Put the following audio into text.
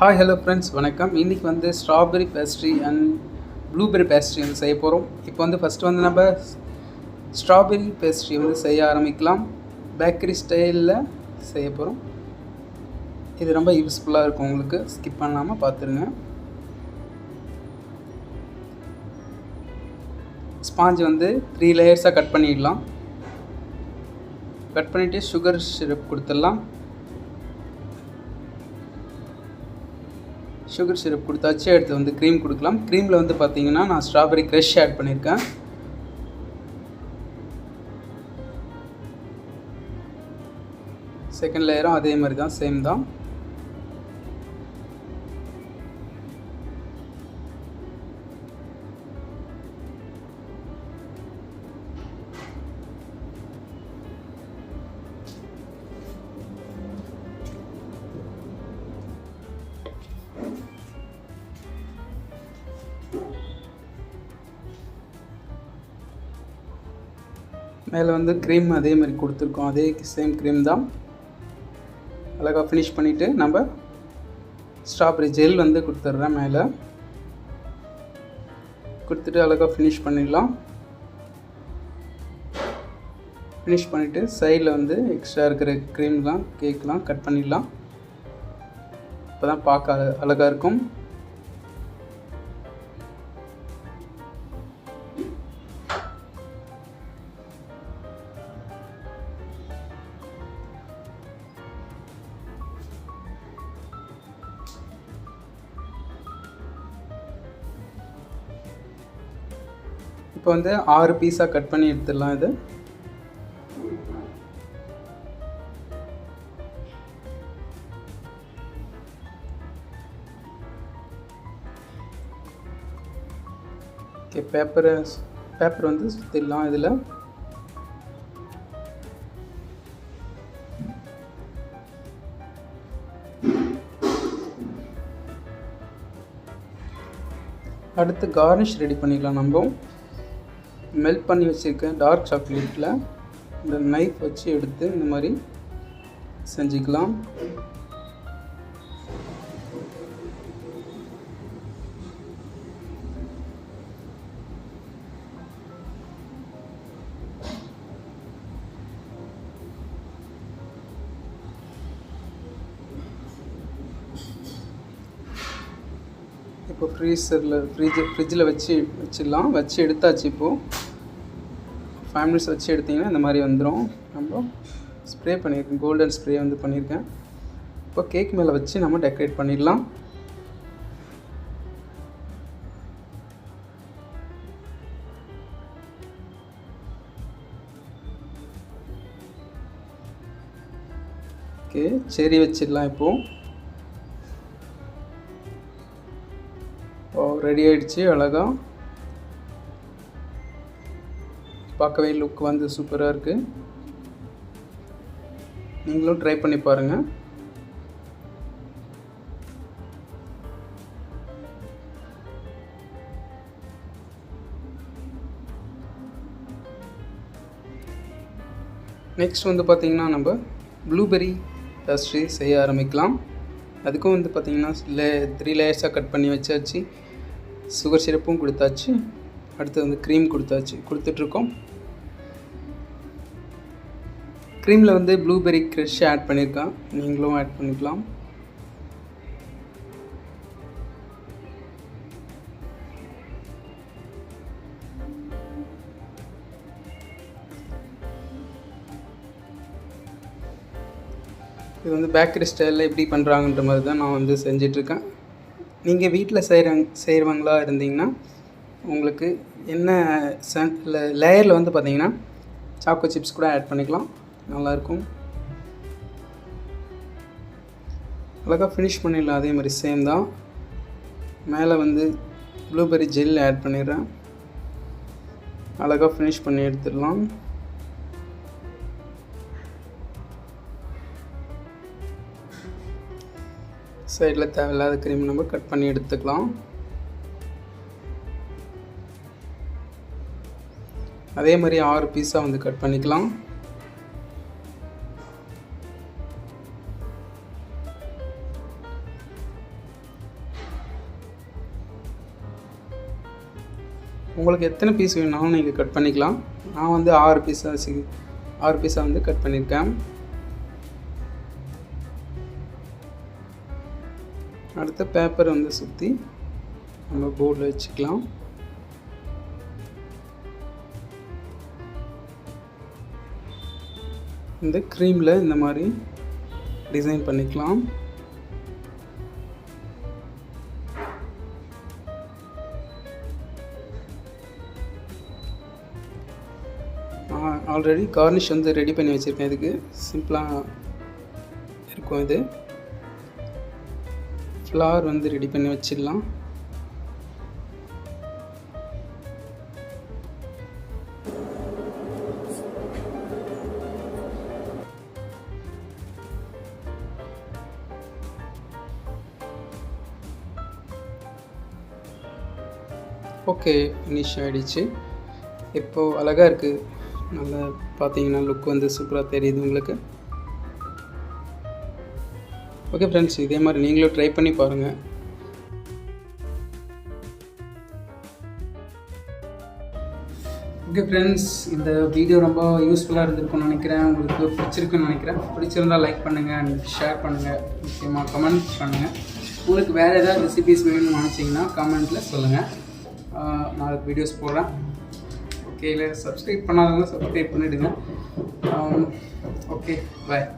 Hi hello friends வணக்கம். இன்றைக்கி வந்து strawberry pastry and blueberry pastry வந்து செய்ய போகிறோம். இப்போ வந்து ஃபஸ்ட்டு வந்து நம்ம ஸ்ட்ராபெரி பேஸ்ட்ரி வந்து செய்ய ஆரம்பிக்கலாம். பேக்கரி ஸ்டைலில் செய்ய போகிறோம். இது ரொம்ப யூஸ்ஃபுல்லாக இருக்கும், உங்களுக்கு ஸ்கிப் பண்ணாமல் பார்த்துருங்க. ஸ்பாஞ்ச் வந்து 3 லேயர்ஸாக கட் பண்ணிடலாம். கட் பண்ணிவிட்டு சுகர் சிரப் கொடுத்துடலாம். சுகர் சிரப் கொடுத்தாச்சு. அடுத்து வந்து க்ரீம் கொடுக்கலாம். க்ரீமில் வந்து பார்த்தீங்கன்னா நான் ஸ்ட்ராபெரி க்ரஷ் ஆட் பண்ணியிருக்கேன். செகண்ட் லேயரும் அதே மாதிரி தான், சேம் தான். மேலே வந்து க்ரீம் அதே மாதிரி கொடுத்துருக்கோம். அதே சேம் க்ரீம் தான். அழகாக ஃபினிஷ் பண்ணிவிட்டு நம்ம ஸ்ட்ராபெரி ஜெல் வந்து கொடுத்துட்றேன். மேலே கொடுத்துட்டு அழகாக ஃபினிஷ் பண்ணிடலாம். ஃபினிஷ் பண்ணிவிட்டு சைடில் வந்து எக்ஸ்ட்ரா இருக்கிற க்ரீம்லாம் கேக்லாம் கட் பண்ணிடலாம். இப்போ தான் பார்க்க அழகாக இருக்கும். இப்போ வந்து 6 பீஸாக கட் பண்ணி எடுத்துடலாம். இது ஓகே. பேப்பர் வந்து சுற்றிடலாம். இதில் அடுத்து கார்னிஷ் ரெடி பண்ணிடலாம். நம்ம மெல்ட் பண்ணி வச்சுருக்க டார்க் சாக்லேட்டில் இந்த நைஃப் வச்சு எடுத்து இந்த மாதிரி செஞ்சுக்கலாம். இப்போ ஃப்ரிட்ஜில் வச்சிடலாம். வச்சு எடுத்தாச்சு. இப்போது 5 மினிட்ஸ் வச்சு எடுத்திங்கன்னா இந்த மாதிரி வந்துடும். நம்ம ஸ்ப்ரே பண்ணியிருக்கேன், கோல்டன் ஸ்ப்ரே வந்து பண்ணியிருக்கேன். இப்போ கேக் மேலே வச்சு நம்ம டெக்கரேட் பண்ணிடலாம். ஓகே, செரி வச்சிடலாம். இப்போது ரெடி ஆகிடுச்சு. அழகாக பார்க்கவே லுக் வந்து சூப்பராக இருக்குது. நீங்களும் ட்ரை பண்ணி பாருங்கள். நெக்ஸ்ட் வந்து பார்த்திங்கன்னா நம்ம ப்ளூபெரி பேஸ்ட்ரி செய்ய ஆரம்பிக்கலாம். அதுக்கும் வந்து பார்த்திங்கன்னா 3 லேயர்ஸாக கட் பண்ணி வச்சாச்சு. சுகர் சிரப்பும் கொடுத்தாச்சு. அடுத்து வந்து க்ரீம் கொடுத்துட்ருக்கோம். க்ரீமில் வந்து ப்ளூபெரி க்ரஷ் ஆட் பண்ணியிருக்கேன். நீங்களும் ஆட் பண்ணிக்கலாம். இது வந்து பேக்கரி ஸ்டைலில் எப்படி பண்ணுறாங்கன்ற மாதிரி தான் நான் வந்து செஞ்சிட்ருக்கேன். நீங்கள் வீட்டில் செய்கிறவங்களா இருந்தீங்கன்னா உங்களுக்கு என்ன லேயரில் வந்து பார்த்தீங்கன்னா சாக்கோ சிப்ஸ் கூட ஆட் பண்ணிக்கலாம். நல்லாயிருக்கும். அழகாக ஃபினிஷ் பண்ணிடலாம். அதே மாதிரி சேம் தான். மேலே வந்து ப்ளூபெரி ஜெல் ஆட் பண்ணிடுறேன். அழகாக ஃபினிஷ் பண்ணி எடுத்துடலாம். சைடில் தேவையில்லாத க்ரீம் நம்ம கட் பண்ணி எடுத்துக்கலாம். அதே மாதிரி 6 பீஸாக வந்து கட் பண்ணிக்கலாம். உங்களுக்கு எத்தனை பீஸ் வேணுனாலும் நீங்கள் கட் பண்ணிக்கலாம். நான் வந்து 6 பீஸாக வந்து கட் பண்ணியிருக்கேன். அடுத்த பேப்பர் வந்து சுற்றி நம்ம போர்டில் வச்சுக்கலாம். இந்த க்ரீமில் இந்த மாதிரி டிசைன் பண்ணிக்கலாம். ஆல்ரெடி கார்னிஷ் வந்து ரெடி பண்ணி வச்சுருக்கேன். இதுக்கு சிம்பிளாக இருக்கும். இது ஃப்ளவர் வந்து ரெடி பண்ணி வச்சிடலாம். ஓகே, ஃபினிஷ் ஆகிடுச்சு. இப்போது அழகாக இருக்குது. நல்லா பார்த்தீங்கன்னா லுக் வந்து சூப்பராக தெரியுது உங்களுக்கு. ஓகே ஃப்ரெண்ட்ஸ், இதே மாதிரி நீங்களும் ட்ரை பண்ணி பாருங்கள். ஓகே ஃப்ரெண்ட்ஸ், இந்த வீடியோ ரொம்ப யூஸ்ஃபுல்லாக இருந்திருக்கும்னு நினைக்கிறேன். உங்களுக்கு பிடிச்சிருக்குன்னு நினைக்கிறேன். பிடிச்சிருந்தால் லைக் பண்ணுங்கள் அண்ட் ஷேர் பண்ணுங்கள். முக்கியமாக கமெண்ட் பண்ணுங்கள். உங்களுக்கு வேறு ஏதாவது ரெசிபீஸ் வேணும்னு நினச்சிங்கன்னா கமெண்ட்டில் சொல்லுங்கள். நான் வீடியோஸ் போடுறேன். ஓகே, இல்லை சப்ஸ்கிரைப் பண்ணாதவங்க சப்ஸ்கிரைப் பண்ணிவிடுங்க. ஓகே, பாய்.